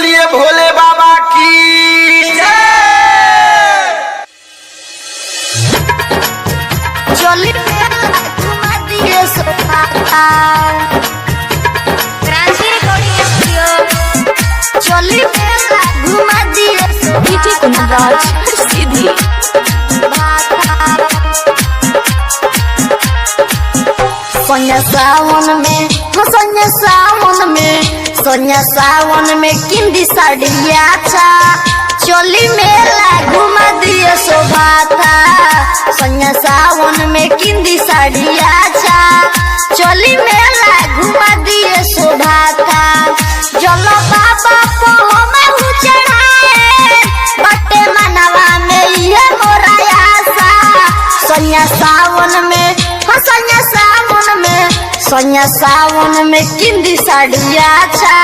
बोलिए भोले बाबा की जय। चली घुमा दिए सोनाता क्रांति रिकॉर्डिंग स्टूडियो। चली घुमा दिए डीजे कुंदराज सीधी सोनिया सावन में किंदी साड़िया था। चोली मेला घुमा दिए शोभाता। सोनिया सावन में किंदी साड़िया था। चोली मेला घुमा दिए शोभाता। जलो बाबा को हमें चढ़ाए बटे मनवा में ये मोरा आशा। सोनिया सावन में किंदी साड़िया था।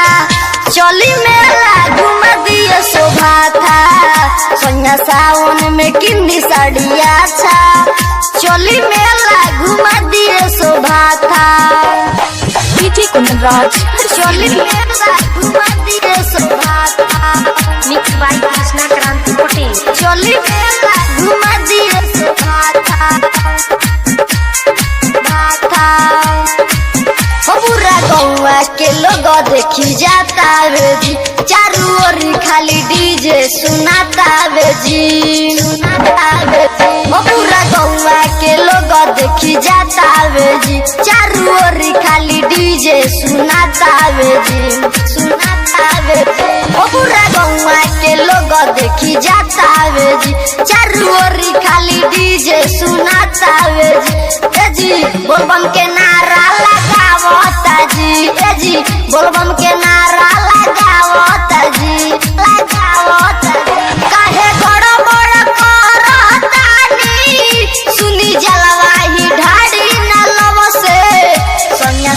चोली मेला घुमा दिए शोभा था। सोनिया सावन में किंदी साड़िया था। चोली मेला घुमा दिए शोभा था। डीजे कुंदराज चोली मेला घुमा दिए शोभा था। मिक्स बाय कृष्णा क्रांति पटेल। चोली मेला घुमा दिए शोभा था। पूरा गौवा के लोग देखी जाता वे जी। चारू ओर खाली डीजे सुनाता वे जी। पूरा गौवा के लोग देखी जाता वे जी। चारू ओर खाली डीजे सुनाता वे जी। पूरा गौवा के लोग देखी जाता वे जी। चारू ओर खाली डीजे सुनाता वे जी। बोलबम के नारा लगावता जी। बोलबम के नारा लगावता जी। काहे गड़बड़ करतानी सुनी जलवाही ढाड़ी न लव से। सोनिया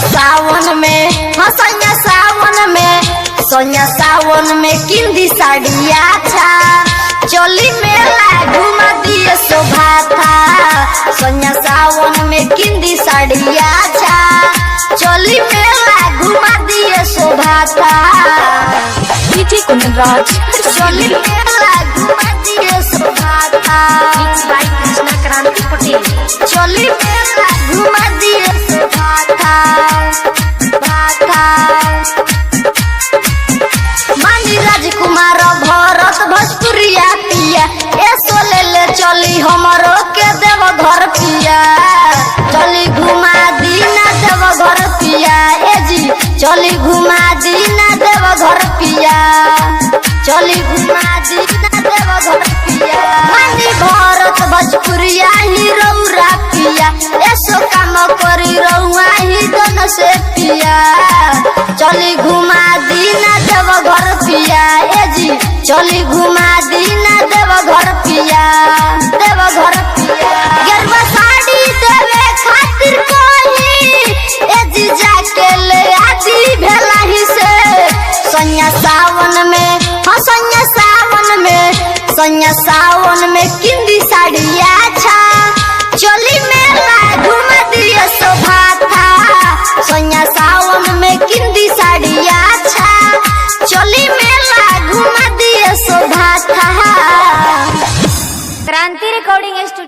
सावन में किंदी साड़िया था। चोली मेला घुमा दिए शोभा था। सोनिया सावन में किंदी साड़िया था। चोली मेला घुमा दिए शोभा था। डीजे कुंदराज चोली मेला घुमा दिए शोभा था। मिक्स बाय कृष्णा क्रांति पटेल। चोली मेला घुमा दिए शोभा था। मानी राजकुमार भरत भोजपुरिया पिया ऐसो ले चली हमरो के देव घर पिया। चली घुमा दीना देव घर पिया। चली घुमा दीना देव घर पिया। चली घुमा दीना देव घर पिया। मानी भरत भोजपुरिया ही रौरा पिया। ऐसो काम करी रहुआ ही दोनों से पिया। चली घुमा दीना देव घर पिया। चली घुमा दीना देव घर पिया। गेरुआ साड़ी देवे खातिर कोही जाके ले आदि भेला ही से। सोनिया सावन में किंदी साड़िया था।